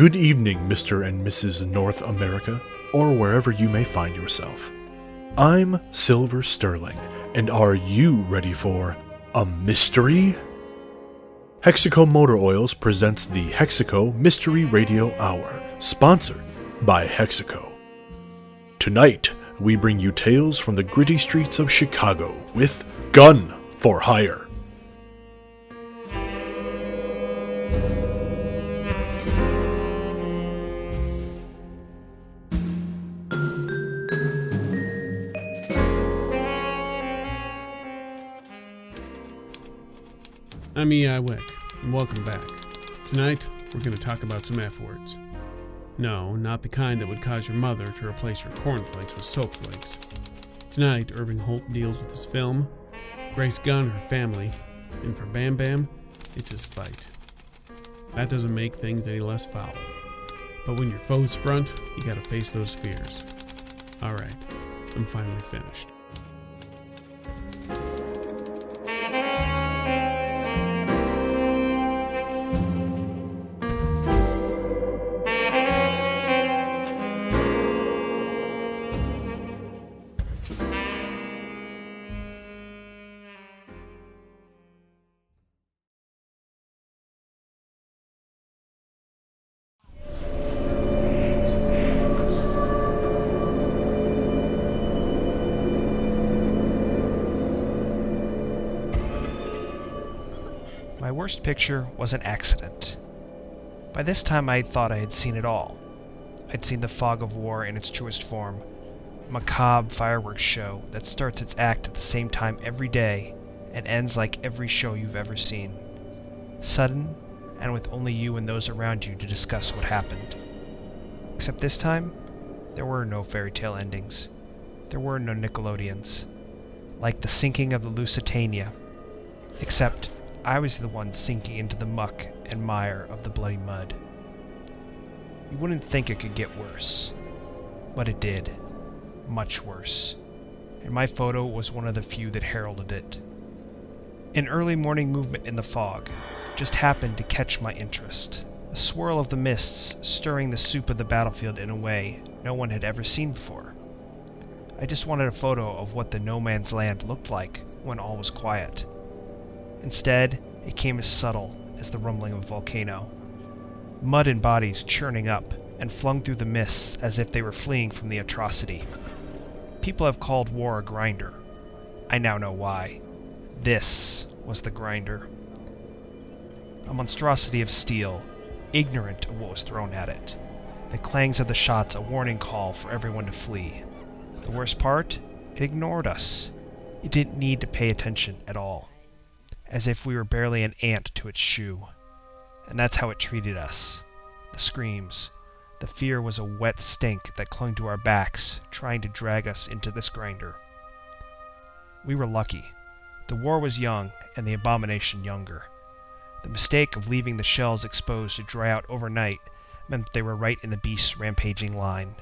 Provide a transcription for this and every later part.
Good evening, Mr. and Mrs. North America, or wherever you may find yourself. I'm Silver Sterling, and are you ready for a mystery? Hexaco Motor Oils presents the Hexaco Mystery Radio Hour, sponsored by Hexaco. Tonight, we bring you tales from the gritty streets of Chicago with Gunn for Hire. I'm E.I. Wick, and welcome back. Tonight, we're going to talk about some F-words. No, not the kind that would cause your mother to replace your cornflakes with soap flakes. Tonight, Irving Holt deals with his film, Grace Gunn her family, and for Bam Bam, it's his fight. That doesn't make things any less foul. But when your foes front, you gotta face those fears. Alright, I'm finally finished. My worst picture was an accident. By this time I thought I had seen it all. I'd seen the fog of war in its truest form, a macabre fireworks show that starts its act at the same time every day and ends like every show you've ever seen. Sudden, and with only you and those around you to discuss what happened. Except this time, there were no fairy tale endings. There were no Nickelodeons. Like the sinking of the Lusitania. Except I was the one sinking into the muck and mire of the bloody mud. You wouldn't think it could get worse. But it did. Much worse. And my photo was one of the few that heralded it. An early morning movement in the fog just happened to catch my interest. A swirl of the mists stirring the soup of the battlefield in a way no one had ever seen before. I just wanted a photo of what the no man's land looked like when all was quiet. Instead, it came as subtle as the rumbling of a volcano. Mud and bodies churning up and flung through the mists as if they were fleeing from the atrocity. People have called war a grinder. I now know why. This was the grinder. A monstrosity of steel, ignorant of what was thrown at it. The clangs of the shots a warning call for everyone to flee. The worst part? It ignored us. It didn't need to pay attention at all. As if we were barely an ant to its shoe. And that's how it treated us. The screams. The fear was a wet stink that clung to our backs, trying to drag us into this grinder. We were lucky. The war was young, and the abomination younger. The mistake of leaving the shells exposed to dry out overnight meant that they were right in the beast's rampaging line.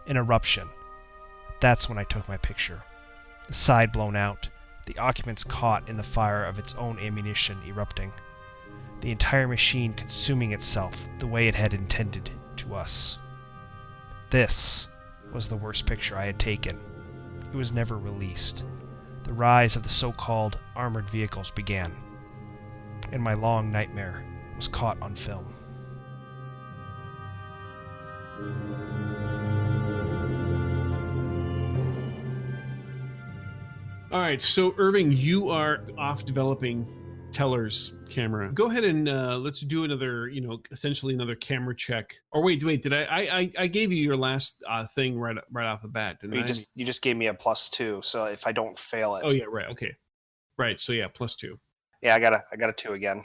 An eruption. That's when I took my picture. The side blown out. The occupants caught in the fire of its own ammunition erupting. The entire machine consuming itself the way it had intended to us. This was the worst picture I had taken. It was never released. The rise of the so-called armored vehicles began. And my long nightmare was caught on film. All right, so Irving, you are off developing Teller's camera. Go ahead and let's do another, essentially another camera check. Or wait, did I gave you your last thing right off the bat, didn't I? You just gave me a +2, so if I don't fail it. Oh yeah, right, okay. Right, so yeah, +2. Yeah, I got a 2 again.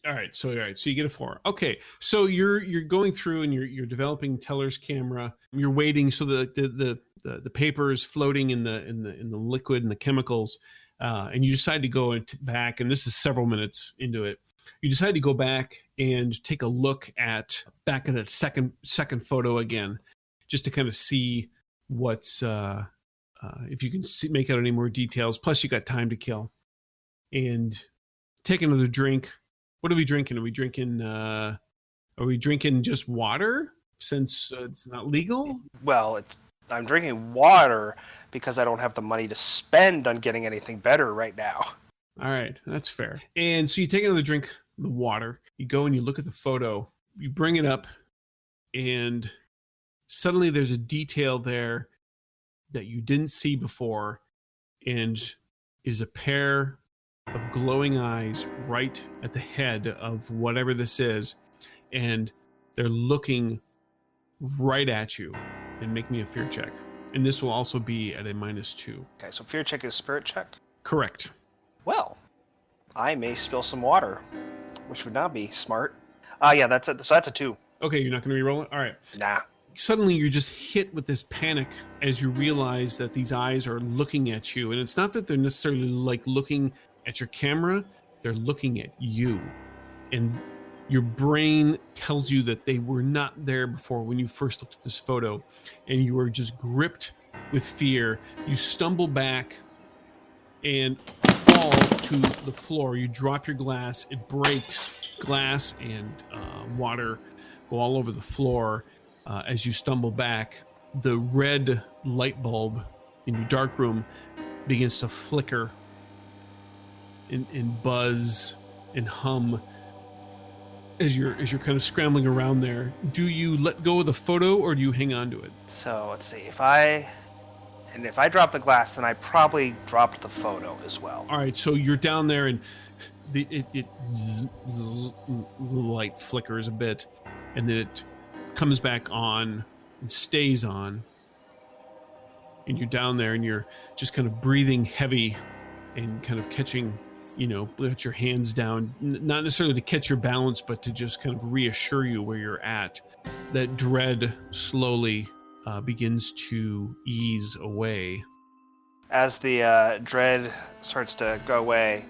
All right, so you get a 4. Okay, so you're going through and you're developing Teller's camera. You're waiting so the paper is floating in the liquid and the chemicals, and you decide to go back. And this is several minutes into it. You decide to go back and take a look at that second photo again, just to kind of see what's if you can make out any more details. Plus, you got time to kill, and take another drink. What are we drinking? Are we drinking Are we drinking just water since it's not legal? Well, I'm drinking water because I don't have the money to spend on getting anything better right now. All right, that's fair. And so you take another drink of the water. You go and you look at the photo. You bring it up, and suddenly there's a detail there that you didn't see before, and is a pair of glowing eyes right at the head of whatever this is, and they're looking right at you. And make me a fear check. And this will also be at a -2. Okay, so fear check is spirit check? Correct. Well, I may spill some water, which would not be smart. Yeah, so that's a 2. Okay, you're not going to re-roll it? All right. Nah. Suddenly you're just hit with this panic as you realize that these eyes are looking at you. And it's not that they're necessarily like looking at your camera, they're looking at you. And your brain tells you that they were not there before when you first looked at this photo, and you are just gripped with fear. You stumble back and fall to the floor. You drop your glass, it breaks. Glass and water go all over the floor as you stumble back. The red light bulb in your dark room begins to flicker and buzz and hum as you're kind of scrambling around there. Do you let go of the photo or do you hang on to it? So let's see. If I drop the glass, then I probably dropped the photo as well. All right, so you're down there and the light flickers a bit, and then it comes back on and stays on. And you're down there and you're just kind of breathing heavy and kind of catching, put your hands down, not necessarily to catch your balance, but to just kind of reassure you where you're at. That dread slowly begins to ease away. As the dread starts to go away,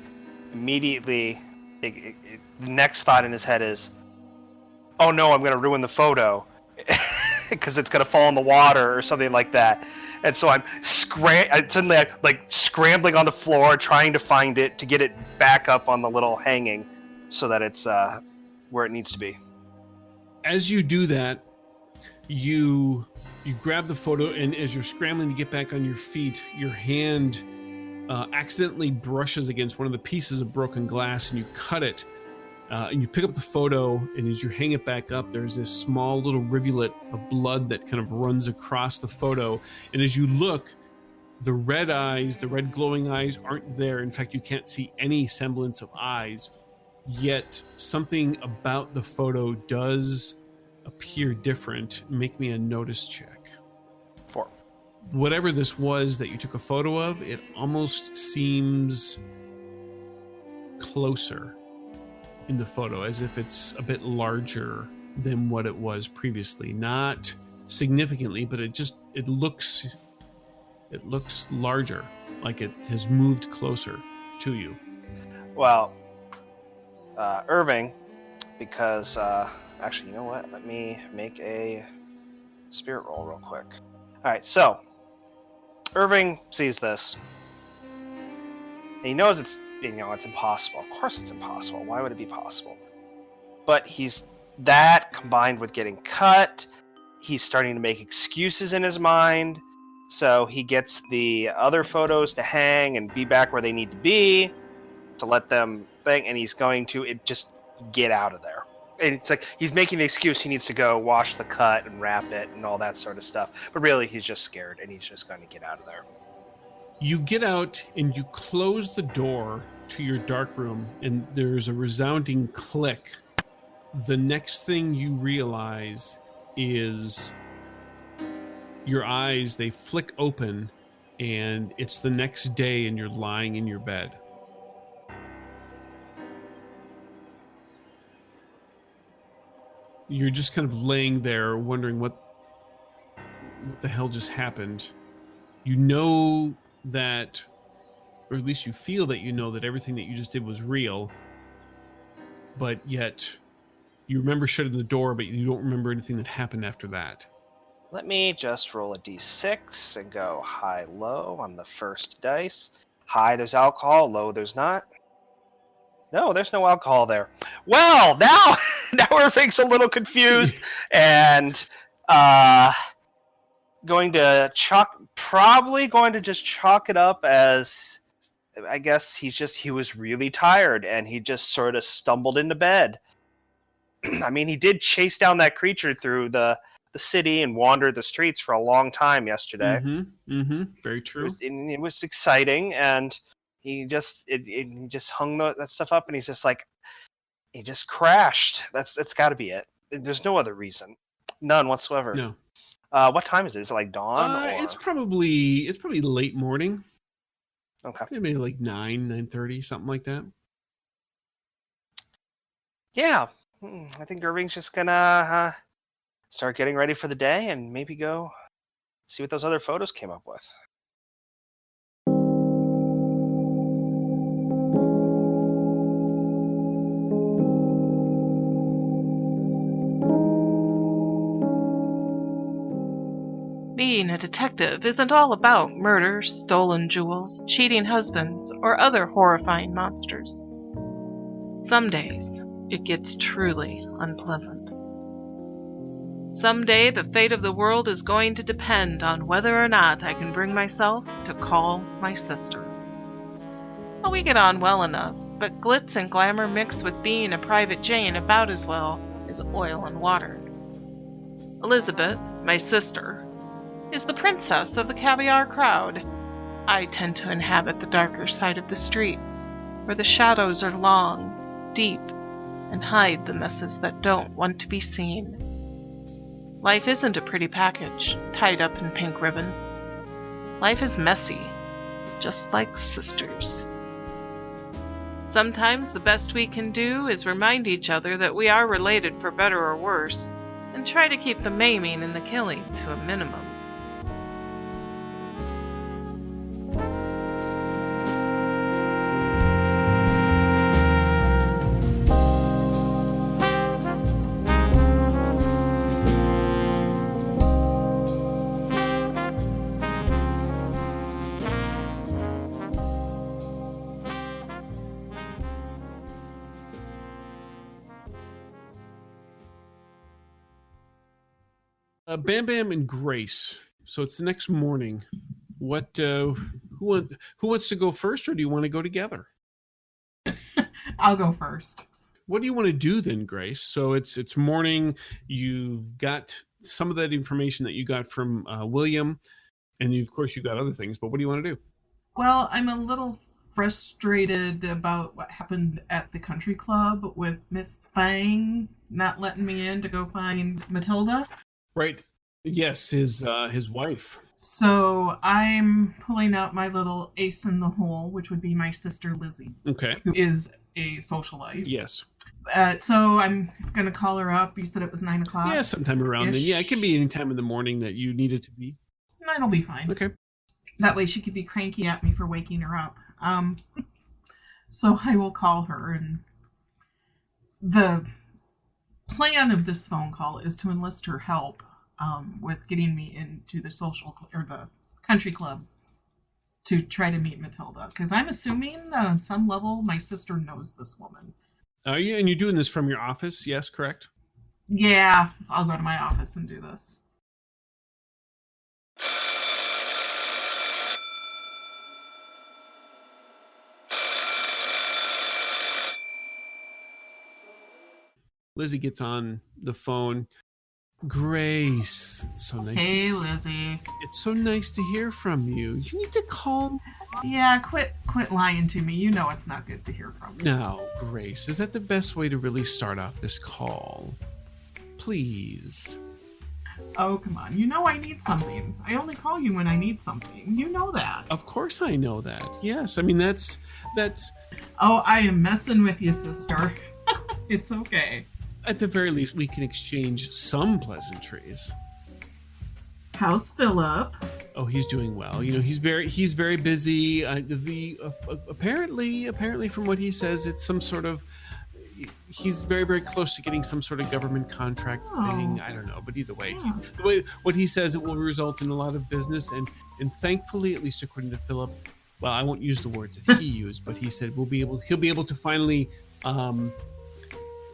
immediately, the next thought in his head is, oh no, I'm going to ruin the photo because it's going to fall in the water or something like that. And so I'm suddenly scrambling on the floor, trying to find it, to get it back up on the little hanging so that it's where it needs to be. As you do that, you grab the photo, and as you're scrambling to get back on your feet, your hand accidentally brushes against one of the pieces of broken glass, and you cut it. And you pick up the photo, and as you hang it back up, there's this small little rivulet of blood that kind of runs across the photo. And as you look, the red eyes, the red glowing eyes aren't there. In fact, you can't see any semblance of eyes. Yet something about the photo does appear different. Make me a notice check. 4. Whatever this was that you took a photo of, it almost seems closer in the photo, as if it's a bit larger than what it was previously. Not significantly, but it looks larger, like it has moved closer to you. Well, Irving, because actually, you know what? Let me make a spirit roll real quick. All right, so Irving sees this. And he knows it's impossible. Of course it's impossible. Why would it be possible? But he's that combined with getting cut, he's starting to make excuses in his mind. So he gets the other photos to hang and be back where they need to be to let them think, and he's going to just get out of there. And it's like he's making the excuse he needs to go wash the cut and wrap it and all that sort of stuff. But really, he's just scared, and he's just going to get out of there. You get out and you close the door to your dark room, and there's a resounding click. The next thing you realize is your eyes, they flick open, and it's the next day and you're lying in your bed. You're just kind of laying there wondering what the hell just happened. You know that, or at least you feel that you know that everything that you just did was real, but yet you remember shutting the door, but you don't remember anything that happened after that. Let me just roll a d6 and go high-low on the first dice. High, there's alcohol. Low, there's not. No, there's no alcohol there. Well, now now Irving's a little confused and going to just chalk it up as, I guess he was really tired and he just sort of stumbled into bed. I mean, he did chase down that creature through the city and wander the streets for a long time yesterday. Very true. It was exciting, and he just hung that stuff up, and he's just like, he just crashed. That's got to be it. There's no other reason, none whatsoever. No. What time is it? Is it like dawn? Or? It's probably late morning. Okay. Maybe like 9:30, something like that. Yeah, I think Irving's just gonna start getting ready for the day and maybe go see what those other photos came up with. Being a detective isn't all about murder, stolen jewels, cheating husbands, or other horrifying monsters. Some days, it gets truly unpleasant. Someday, the fate of the world is going to depend on whether or not I can bring myself to call my sister. Well, we get on well enough, but glitz and glamour mixed with being a private Jane about as well as oil and water. Elizabeth, my sister, is the princess of the caviar crowd. I tend to inhabit the darker side of the street, where the shadows are long, deep, and hide the messes that don't want to be seen. Life isn't a pretty package, tied up in pink ribbons. Life is messy, just like sisters. Sometimes the best we can do is remind each other that we are related for better or worse, and try to keep the maiming and the killing to a minimum. Bam Bam and Grace. So it's the next morning. What? Who wants to go first, or do you want to go together? I'll go first. What do you want to do then, Grace? So it's morning. You've got some of that information that you got from William, and of course you got other things. But what do you want to do? Well, I'm a little frustrated about what happened at the country club with Miss Thang not letting me in to go find Matilda. Right. Yes, his wife. So I'm pulling out my little ace in the hole, which would be my sister Lizzie, Okay. who is a socialite. Yes. So I'm going to call her up. You said it was 9 o'clock? Yeah, sometime around then. Yeah, it can be any time in the morning that you need it to be. 9 will be fine. Okay. That way she could be cranky at me for waking her up. So I will call her, and the plan of this phone call is to enlist her help with getting me into the the country club to try to meet Matilda, because I'm assuming that on some level my sister knows this woman. And you're doing this from your office? Yes, correct? Yeah, I'll go to my office and do this. Lizzie gets on the phone. Grace, it's so nice. Hey, Lizzie. It's so nice to hear from you. You need to call. Yeah, quit lying to me. You know it's not good to hear from you. No, Grace, is that the best way to really start off this call? Please. Oh, come on. You know I need something. I only call you when I need something. You know that. Of course I know that. Yes, I mean that's. Oh, I am messing with you, sister. It's okay. At the very least, we can exchange some pleasantries. How's Philip? Oh, he's doing well. You know, he's very busy. Apparently, from what he says, it's some sort of. He's very, very close to getting some sort of government contract thing. I don't know, but either way, what he says, it will result in a lot of business, and thankfully, at least according to Philip, well, I won't use the words that he used, but he said he'll be able to finally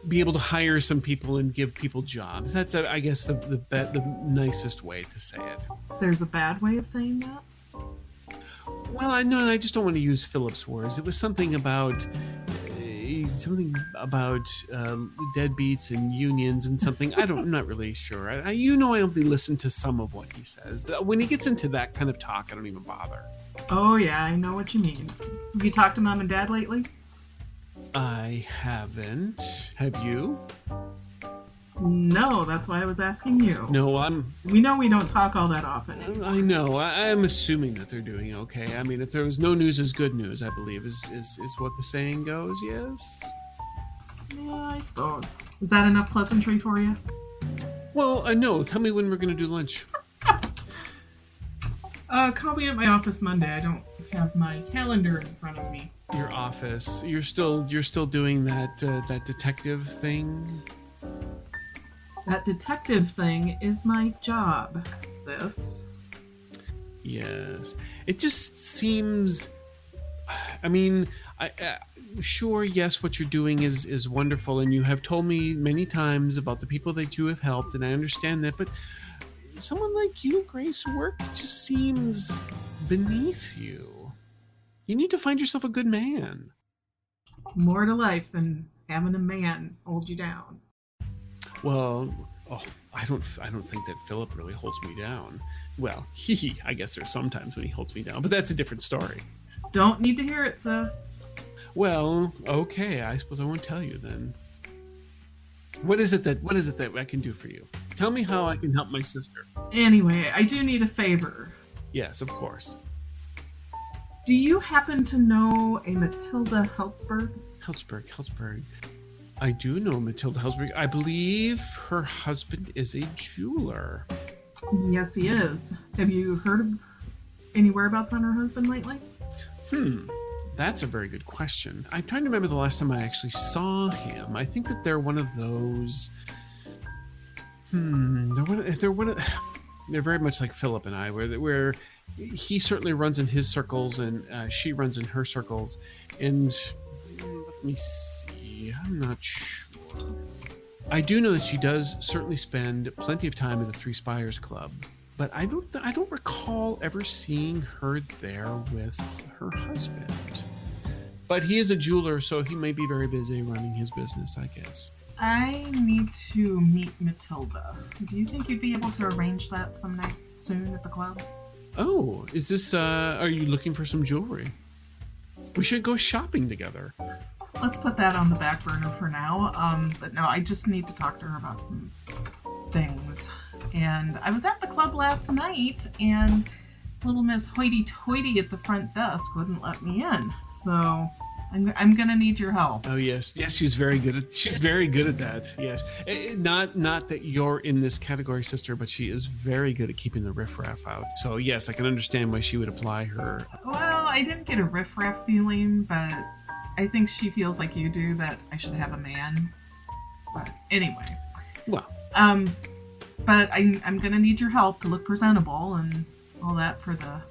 be able to hire some people and give people jobs. That's, I guess, the nicest way to say it. There's a bad way of saying that? Well, I know, I just don't want to use Philip's words. It was something about deadbeats and unions and something. I'm not really sure. I only listen to some of what he says. When he gets into that kind of talk, I don't even bother. Oh yeah, I know what you mean. Have you talked to Mom and Dad lately? I haven't. Have you? No, that's why I was asking you. No, We know we don't talk all that often. I know. I'm assuming that they're doing okay. I mean, if there was no news is good news, I believe is what the saying goes. Yes. Yeah, I suppose. Is that enough pleasantry for you? Well, no. Tell me when we're gonna do lunch. Call me at my office Monday. I don't have my calendar in front of me. Your office. You're still doing that detective thing. That detective thing is my job, sis. Yes. It just seems. I mean, sure, yes, what you're doing is wonderful, and you have told me many times about the people that you have helped, and I understand that, but someone like you, Grace, work just seems beneath you. You need to find yourself a good man. More to life than having a man hold you down. Well, I don't think that Philip really holds me down. Well, I guess there's sometimes when he holds me down, but that's a different story. Don't need to hear it, sis. Well, okay, I suppose I won't tell you then. What is it that I can do for you? Tell me how I can help my sister. Anyway, I do need a favor. Yes, of course. Do you happen to know a Matilda Heltzberg? Heltzberg. I do know Matilda Heltzberg. I believe her husband is a jeweler. Yes, he is. Have you heard of any whereabouts on her husband lately? That's a very good question. I'm trying to remember the last time I actually saw him. I think that they're one of those. They're very much like Philip and I, where he certainly runs in his circles and she runs in her circles. And let me see. I'm not sure. I do know that she does certainly spend plenty of time at the Three Spires Club, but I don't recall ever seeing her there with her husband. But he is a jeweler, so he may be very busy running his business, I guess. I need to meet Matilda. Do you think you'd be able to arrange that some night soon at the club? Oh, is this, are you looking for some jewelry? We should go shopping together. Let's put that on the back burner for now. But no, I just need to talk to her about some things. And I was at the club last night, and little Miss Hoity-Toity at the front desk wouldn't let me in. So I'm gonna need your help. Oh yes, she's very good at that. Yes, not that you're in this category, sister, but she is very good at keeping the riffraff out. So yes, I can understand why she would apply her. Well, I didn't get a riffraff feeling, but I think she feels like you do, that I should have a man. But anyway. Well. But I'm gonna need your help to look presentable and all that for the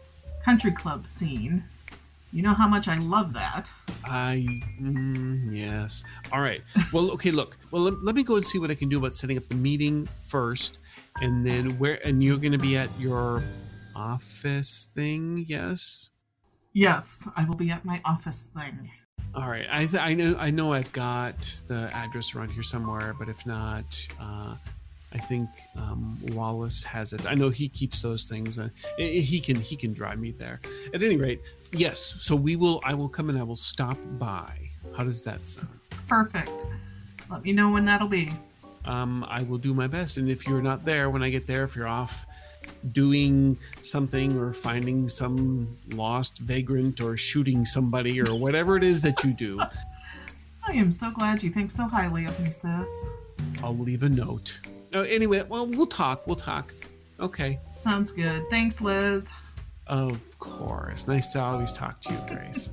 country club scene. You know how much I love that. Yes. All right. Well, okay, look. Well, let me go and see what I can do about setting up the meeting first. And then and you're going to be at your office thing, yes? Yes, I will be at my office thing. All right. I know I've got the address around here somewhere, but if not, I think Wallace has it. I know he keeps those things. He can drive me there. At any rate, yes. So I will come and I will stop by. How does that sound? Perfect. Let me know when that'll be. I will do my best. And if you're not there when I get there, if you're off doing something or finding some lost vagrant or shooting somebody or whatever it is that you do, I am so glad you think so highly of me, sis. I'll leave a note. Anyway, well, we'll talk. Okay. Sounds good. Thanks, Liz. Of course. Nice to always talk to you, Grace.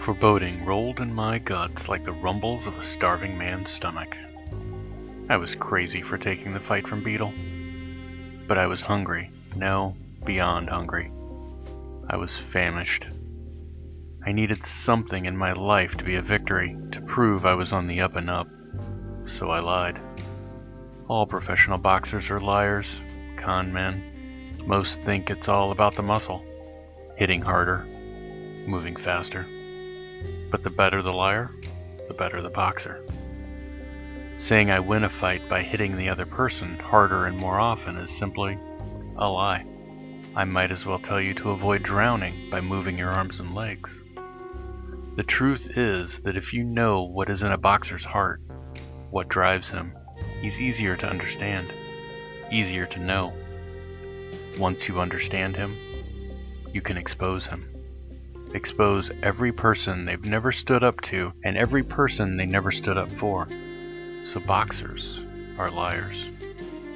Foreboding rolled in my guts like the rumbles of a starving man's stomach. I was crazy for taking the fight from Beetle. But I was hungry. No, beyond hungry. I was famished. I needed something in my life to be a victory, to prove I was on the up and up. So I lied. All professional boxers are liars, con men. Most think it's all about the muscle. Hitting harder, moving faster. But the better the liar, the better the boxer. Saying I win a fight by hitting the other person harder and more often is simply a lie. I might as well tell you to avoid drowning by moving your arms and legs. The truth is that if you know what is in a boxer's heart, what drives him, he's easier to understand, easier to know. Once you understand him, you can expose him. Expose every person they've never stood up to and every person they never stood up for. So boxers are liars.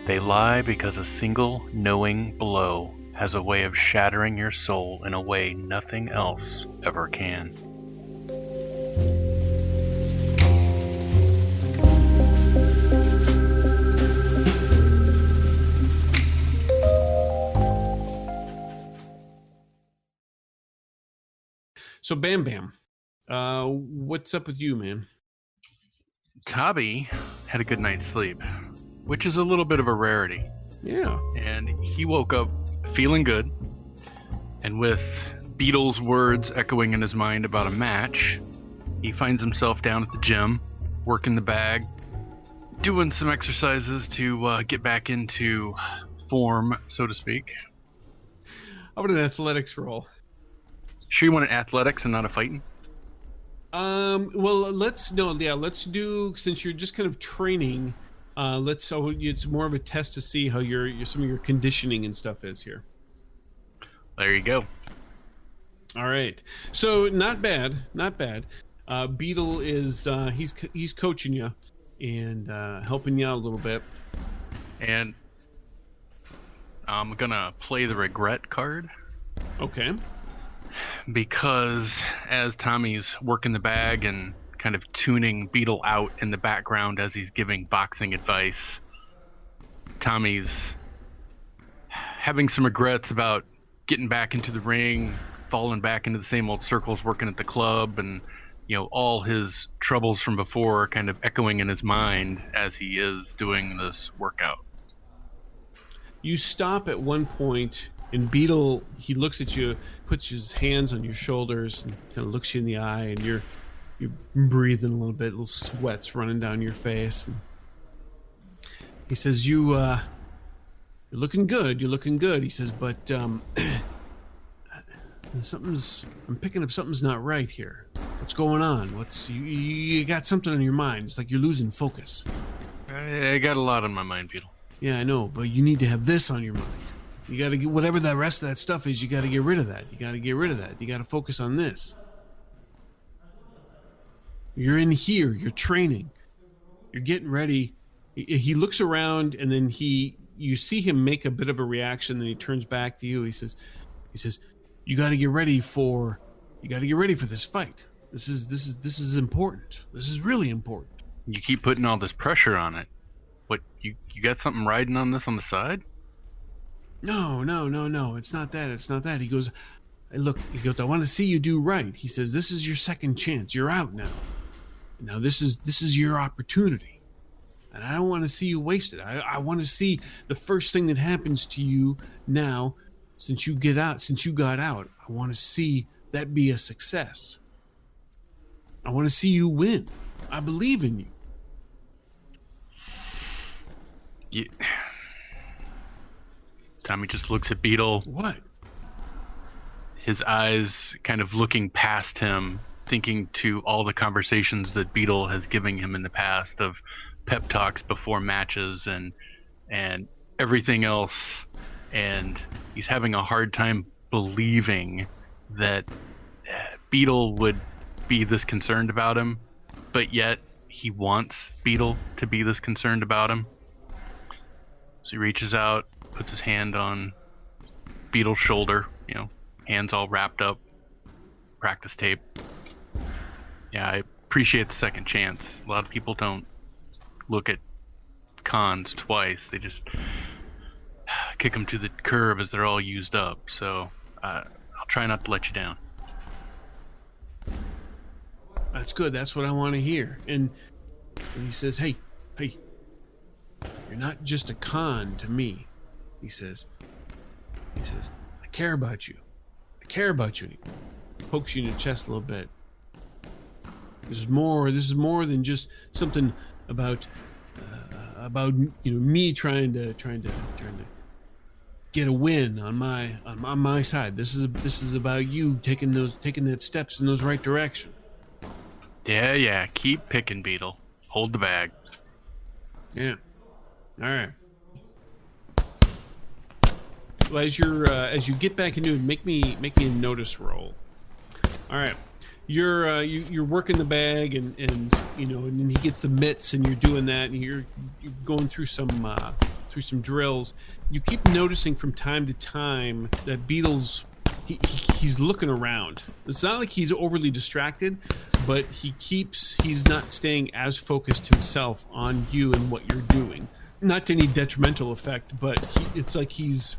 They lie because a single knowing blow has a way of shattering your soul in a way nothing else ever can. So Bam Bam, what's up with you, man? Tabby had a good night's sleep, which is a little bit of a rarity. Yeah. And he woke up feeling good, and with Beetle's words echoing in his mind about a match, he finds himself down at the gym, working the bag, doing some exercises to get back into form, so to speak. How about an athletics roll? Sure you want an athletics and not a fighting? Well, let's do, since you're just kind of training, it's more of a test to see how some of your conditioning and stuff is here. There you go. All right. So not bad. Beetle is, he's coaching you and helping you out a little bit. And I'm gonna play the regret card. Okay. Because as Tommy's working the bag and kind of tuning Beetle out in the background as he's giving boxing advice, Tommy's having some regrets about getting back into the ring, falling back into the same old circles, working at the club, and all his troubles from before kind of echoing in his mind as he is doing this workout. You stop at one point, and Beetle, he looks at you, puts his hands on your shoulders, and kind of looks you in the eye, and you're breathing a little bit, little sweat's running down your face. And he says, you're looking good. He says, but I'm picking up something's not right here. What's going on? You got something on your mind. It's like you're losing focus. I got a lot on my mind, Beetle. Yeah, I know, but you need to have this on your mind. You got to get whatever the rest of that stuff is. You got to get rid of that. You got to focus on this. You're in here. You're training. You're getting ready. He looks around, and then you see him make a bit of a reaction. Then he turns back to you. He says, you got to get ready for this fight. This is important. This is really important. You keep putting all this pressure on it. What, you got something riding on this on the side? No. It's not that. He goes, I want to see you do right. He says, this is your second chance. You're out now. Now this is your opportunity. And I don't want to see you waste it. I want to see the first thing that happens to you now since you got out. I want to see that be a success. I want to see you win. I believe in you. Tommy just looks at Beetle. What? His eyes kind of looking past him, thinking to all the conversations that Beetle has given him in the past of pep talks before matches and everything else. And he's having a hard time believing that Beetle would be this concerned about him, but yet he wants Beetle to be this concerned about him. So he reaches out, puts his hand on Beetle's shoulder, hands all wrapped up, practice tape. Yeah, I appreciate the second chance. A lot of people don't look at cons twice. They just kick them to the curb as they're all used up. So I'll try not to let you down. That's good. That's what I want to hear. And he says, hey, you're not just a con to me. He says, I care about you. I care about you. And he pokes you in the chest a little bit. This is more than just something about me trying to get a win on my side. This is about you taking that steps in those right direction. Yeah. Keep picking, Beetle. Hold the bag. Yeah. All right. Well, as you get back into it, make me a notice roll. All right. You're working the bag and then he gets the mitts and you're doing that and you're going through some drills. You keep noticing from time to time that Beetle's he's looking around. It's not like he's overly distracted, but he's not staying as focused himself on you and what you're doing. Not to any detrimental effect, but it's like he's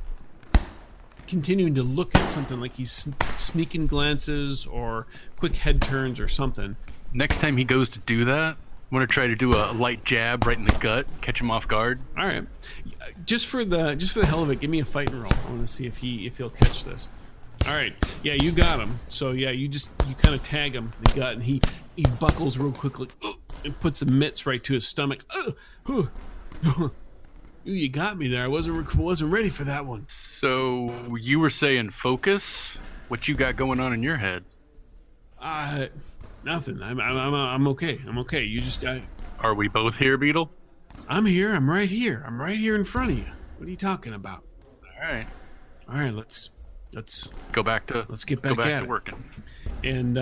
continuing to look at something, like he's sneaking glances or quick head turns or something. Next time he goes to do that, I'm going to try to do a light jab right in the gut, catch him off guard. All right. Just for the hell of it, give me a fighting roll. I want to see if he'll catch this. All right. Yeah, you got him. So yeah, you kind of tag him in the gut and he buckles real quickly and puts the mitts right to his stomach. You got me there. I wasn't ready for that one. So you were saying focus? What you got going on in your head? Nothing. I'm okay. I'm okay. You just. Are we both here, Beetle? I'm here. I'm right here. I'm right here in front of you. What are you talking about? All right. Let's go back to. Let's get back at it. Working. And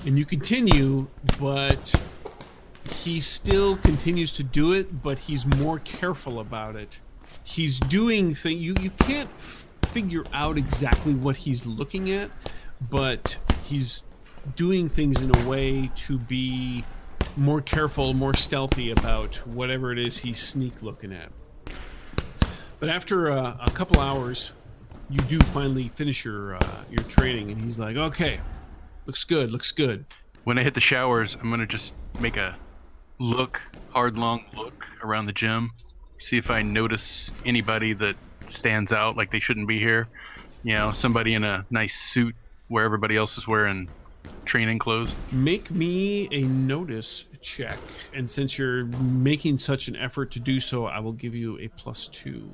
you continue, but he still continues to do it, but he's more careful about it. He's doing things you can't figure out exactly what he's looking at, but he's doing things in a way to be more careful, more stealthy about whatever it is he's sneak looking at. But after a couple hours, you do finally finish your training, and he's like, okay, looks good. When I hit the showers, I'm gonna just make a hard long look around the gym, see if I notice anybody that stands out like they shouldn't be here. Somebody in a nice suit where everybody else is wearing training clothes. Make me a notice check, and since you're making such an effort to do so, I will give you a +2.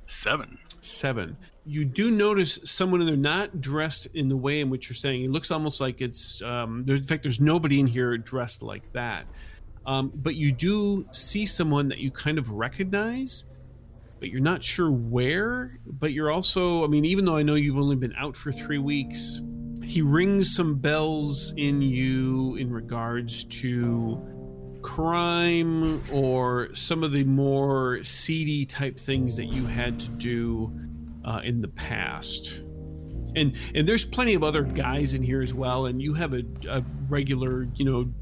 7. You do notice someone in there not dressed in the way in which you're saying. It looks almost like it's there's nobody in here dressed like that. But you do see someone that you kind of recognize, but you're not sure where. But you're also, even though I know you've only been out for 3 weeks, he rings some bells in you in regards to crime or some of the more seedy type things that you had to do in the past. And there's plenty of other guys in here as well, and you have a regular,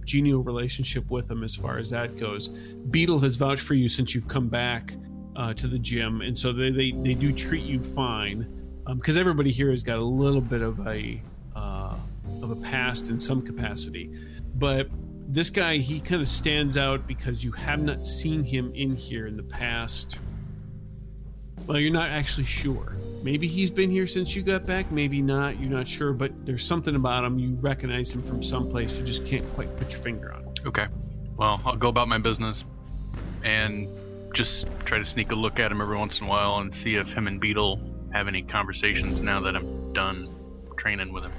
genial relationship with them as far as that goes. Beetle has vouched for you since you've come back to the gym, and so they do treat you fine, because everybody here has got a little bit of a past in some capacity. But this guy, he kind of stands out because you have not seen him in here in the past. Well, you're not actually sure. Maybe he's been here since you got back, maybe not, you're not sure, but there's something about him, you recognize him from someplace, you just can't quite put your finger on it. Okay. Well, I'll go about my business and just try to sneak a look at him every once in a while and see if him and Beetle have any conversations now that I'm done training with him.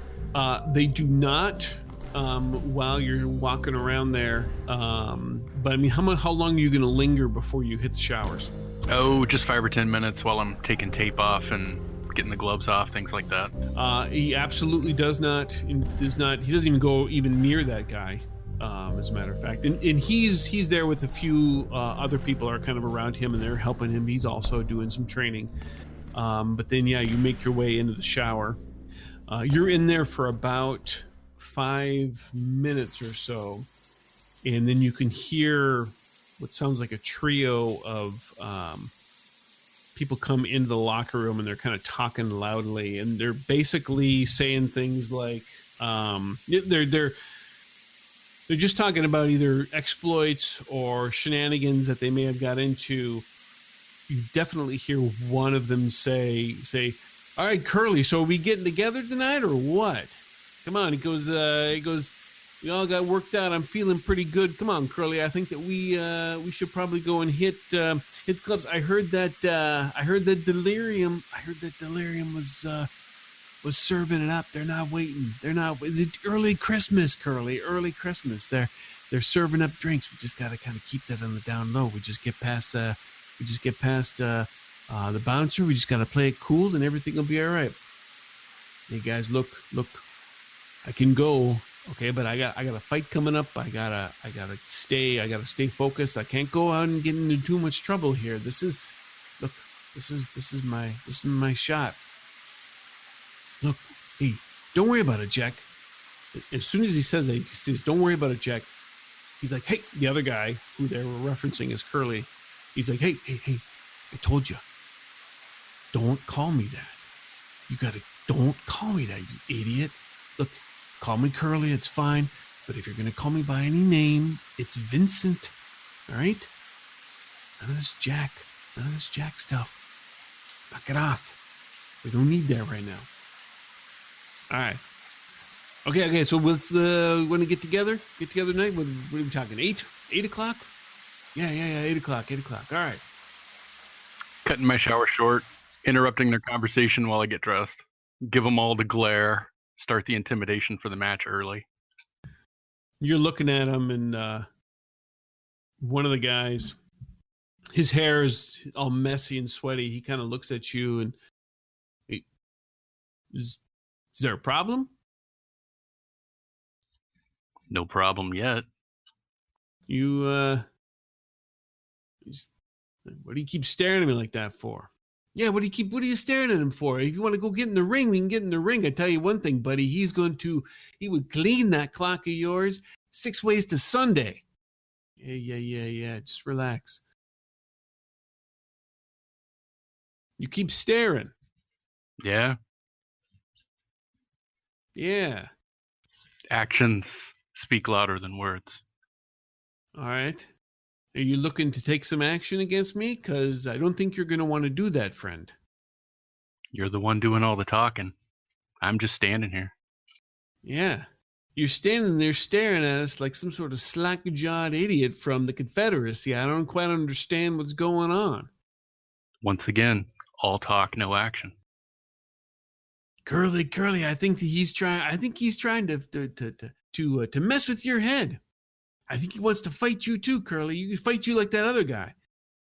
They do not while you're walking around there, but how long are you going to linger before you hit the showers? Oh, just 5 or 10 minutes while I'm taking tape off and getting the gloves off, things like that. He absolutely does not. He doesn't even go even near that guy, as a matter of fact. And he's there with a few other people are kind of around him, and they're helping him. He's also doing some training. But then, you make your way into the shower. You're in there for about 5 minutes or so, and then you can hear what sounds like a trio of people come into the locker room, and they're kind of talking loudly, and they're basically saying things like they're just talking about either exploits or shenanigans that they may have got into. You definitely hear one of them say, "All right, Curly, so are we getting together tonight or what? Come on." He goes, "We all got worked out. I'm feeling pretty good. Come on, Curly. I think that we should probably go and hit the clubs. I heard that Delirium. I heard that Delirium was serving it up. They're not waiting. Early Christmas, Curly. Early Christmas. They're serving up drinks. We just got to kind of keep that on the down low. We just get past the bouncer. We just got to play it cool, and everything will be all right. Hey guys, look. I can go, okay, but I got a fight coming up. I gotta stay focused. I can't go out and get into too much trouble here. This is my shot. Look, hey, don't worry about it, Jack. As soon as he says it, he says, "Don't worry about it, Jack." He's like, "Hey," the other guy who they were referencing as Curly. He's like, hey, I told you. Don't call me that. Don't call me that, you idiot. Look, call me Curly, it's fine. But if you're going to call me by any name, it's Vincent. All right? None of this Jack stuff. Knock it off. We don't need that right now. All right. Okay, so what's want to get together? Get together tonight? What are we talking, 8 o'clock? Yeah, 8 o'clock. All right. Cutting my shower short, interrupting their conversation while I get dressed. Give them all the glare. Start the intimidation for the match early. You're looking at him, and one of the guys, his hair is all messy and sweaty. He kind of looks at you, and is there a problem? No problem yet. You, what do you keep staring at me like that for? Yeah, what are you staring at him for? If you want to go get in the ring, we can get in the ring. I tell you one thing, buddy, he would clean that clock of yours 6 ways to Sunday. Yeah. Just relax. You keep staring. Yeah. Yeah. Actions speak louder than words. All right. Are you looking to take some action against me? Because I don't think you're going to want to do that, friend. You're the one doing all the talking. I'm just standing here. Yeah. You're standing there staring at us like some sort of slack-jawed idiot from the Confederacy. I don't quite understand what's going on. Once again, all talk, no action. Curly, I think he's trying to mess with your head. I think he wants to fight you too, Curly. You can fight you like that other guy.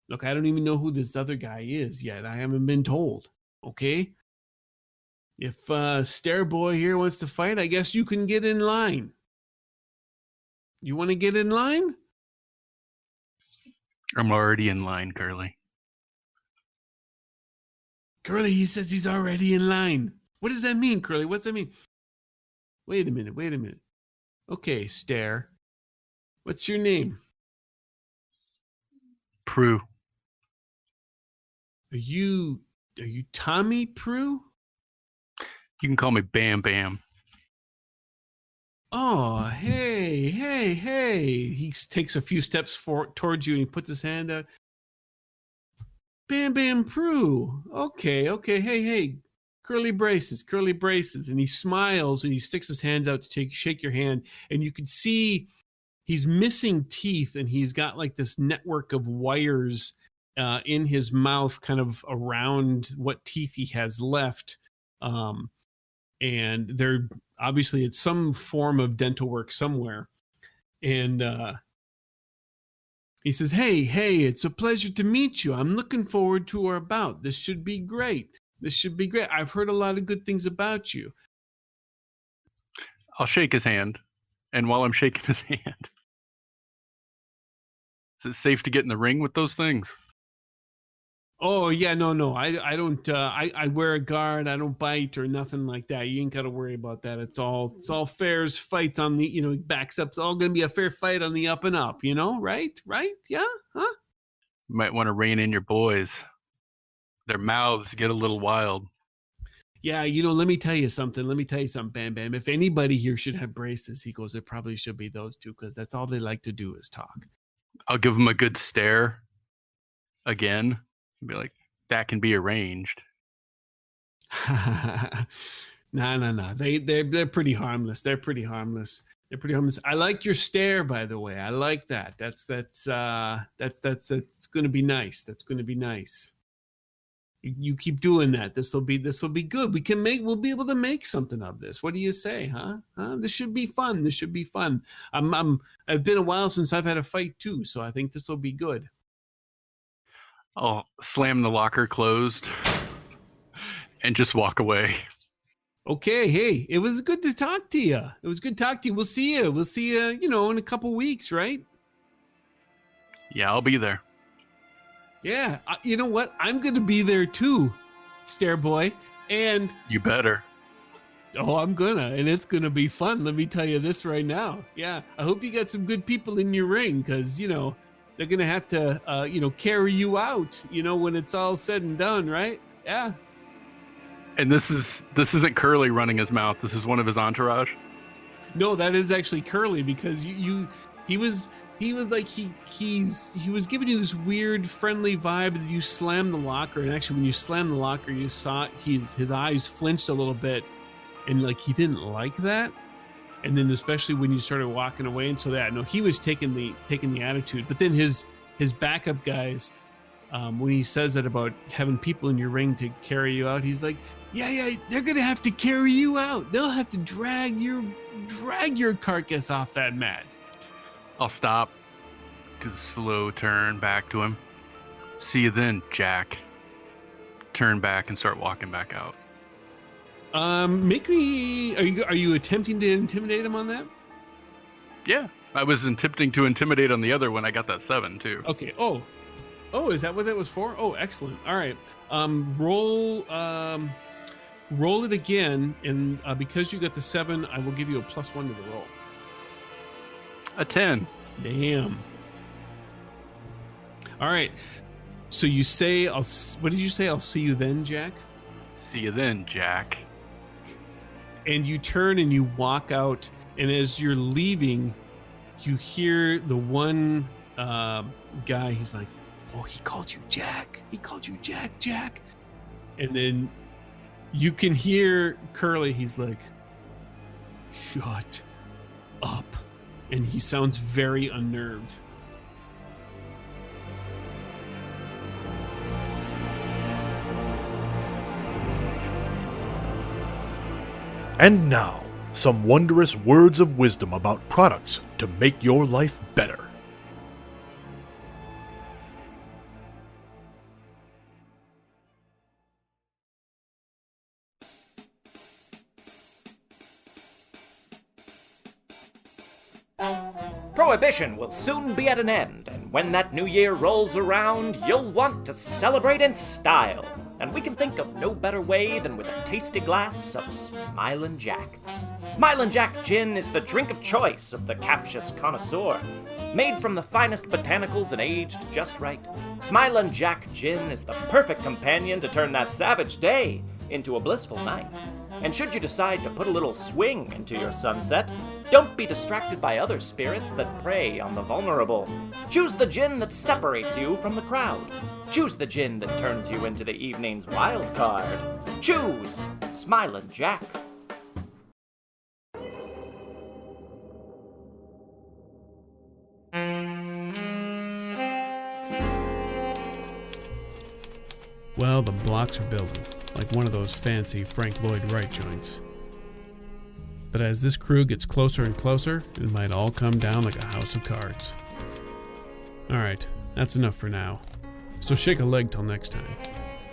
Look, I don't even know who this other guy is yet. I haven't been told. Okay? If Stare Boy here wants to fight, I guess you can get in line. You want to get in line? I'm already in line, Curly. Curly, he says he's already in line. What does that mean, Curly? What's that mean? Wait a minute. Okay, Stare. What's your name? Prue. Are you Tommy Prue? You can call me Bam Bam. Oh, hey. He takes a few steps towards you, and he puts his hand out. Bam Bam Prue. Okay. Hey. Curly braces. And he smiles, and he sticks his hands out to shake your hand, and you can see he's missing teeth, and he's got like this network of wires in his mouth kind of around what teeth he has left. And they're obviously it's some form of dental work somewhere. And he says, hey, it's a pleasure to meet you. I'm looking forward to our bout. This should be great. I've heard a lot of good things about you. I'll shake his hand. And while I'm shaking his hand, is it safe to get in the ring with those things? Oh yeah, no. I don't. I wear a guard. I don't bite or nothing like that. You ain't got to worry about that. It's all fairs fights on the backs up. It's all gonna be a fair fight on the up and up. Right? Yeah, huh? You might want to rein in your boys. Their mouths get a little wild. Yeah, let me tell you something. Bam Bam. If anybody here should have braces, he goes, it probably should be those two because that's all they like to do is talk. I'll give them a good stare again. Be like, that can be arranged. No. They're pretty harmless. I like your stare, by the way. I like that. That's going to be nice. That's going to be nice. You keep doing that. This will be good. We'll be able to make something of this. What do you say, huh? This should be fun. I've been a while since I've had a fight too, so I think this will be good. I'll slam the locker closed and just walk away. Okay, hey, it was good to talk to you. We'll see you. In a couple weeks, right? Yeah, I'll be there. Yeah, you know what? I'm going to be there too, Stare Boy. And you better. Oh, I'm gonna, and it's gonna be fun. Let me tell you this right now. Yeah, I hope you got some good people in your ring, because they're gonna have to, carry you out. When it's all said and done, right? Yeah. And this isn't Curly running his mouth. This is one of his entourage. No, that is actually Curly, because he was like he was giving you this weird friendly vibe that you slammed the locker, and actually when you slammed the locker, you saw his eyes flinched a little bit, and like he didn't like that. And then especially when you started walking away, and so he was taking the attitude. But then his backup guys, when he says that about having people in your ring to carry you out, he's like, yeah, they're gonna have to carry you out. They'll have to drag your carcass off that mat. I'll stop, do a slow turn back to him. See you then, Jack. Turn back and start walking back out. Are you attempting to intimidate him on that? Yeah, I was attempting to intimidate on the other when I got that 7 too. Okay. Oh, is that what that was for? Oh, excellent. All right. Roll it again, and because you got the 7, I will give you a +1 to the roll. A 10. Damn. All right. So you say, what did you say? I'll see you then, Jack? See you then, Jack. And you turn and you walk out, and as you're leaving, you hear the one guy, he's like, oh, he called you Jack. Jack. And then you can hear Curly, he's like, shut up. And he sounds very unnerved. And now, some wondrous words of wisdom about products to make your life better. Prohibition will soon be at an end, and when that new year rolls around, you'll want to celebrate in style. And we can think of no better way than with a tasty glass of Smilin' Jack. Smilin' Jack gin is the drink of choice of the captious connoisseur. Made from the finest botanicals and aged just right, Smilin' Jack gin is the perfect companion to turn that savage day into a blissful night. And should you decide to put a little swing into your sunset, don't be distracted by other spirits that prey on the vulnerable. Choose the gin that separates you from the crowd. Choose the gin that turns you into the evening's wild card. Choose Smilin' Jack. Well, the blocks are building, like one of those fancy Frank Lloyd Wright joints. But as this crew gets closer and closer, it might all come down like a house of cards. Alright, that's enough for now. So shake a leg till next time.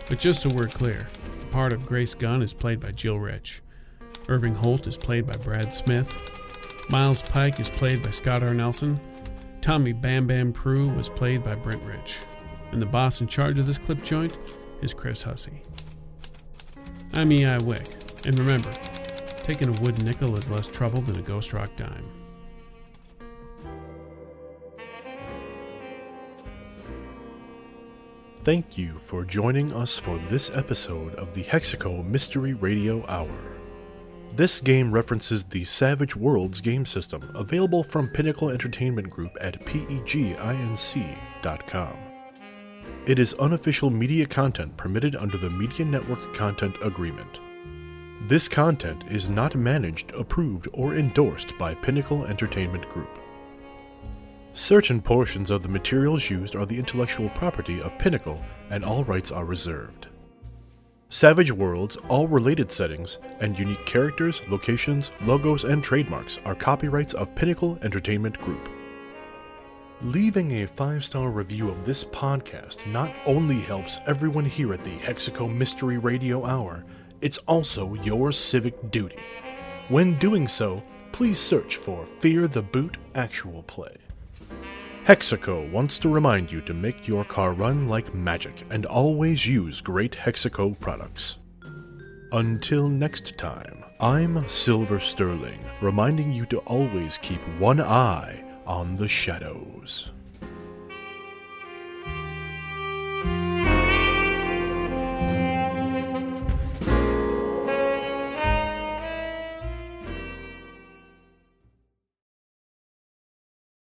But just so we're clear, the part of Grace Gunn is played by Jill Rich. Irving Holt is played by Brad Smith. Miles Pike is played by Scott R. Nelson. Tommy Bam Bam Prue was played by Brent Rich. And the boss in charge of this clip joint is Chris Hussey. I'm E.I. Wick, and remember, taking a wood nickel is less trouble than a ghost rock dime. Thank you for joining us for this episode of the Hexaco Mystery Radio Hour. This game references the Savage Worlds game system, available from Pinnacle Entertainment Group at peginc.com. It is unofficial media content permitted under the Media Network Content Agreement. This content is not managed, approved, or endorsed by Pinnacle Entertainment Group. Certain portions of the materials used are the intellectual property of Pinnacle, and all rights are reserved. Savage Worlds, all related settings, and unique characters, locations, logos, and trademarks are copyrights of Pinnacle Entertainment Group. Leaving a 5-star review of this podcast not only helps everyone here at the Hexaco Mystery Radio Hour, it's also your civic duty. When doing so, please search for Fear the Boot Actual Play. Hexaco wants to remind you to make your car run like magic and always use great Hexaco products. Until next time, I'm Silver Sterling, reminding you to always keep one eye on the shadows.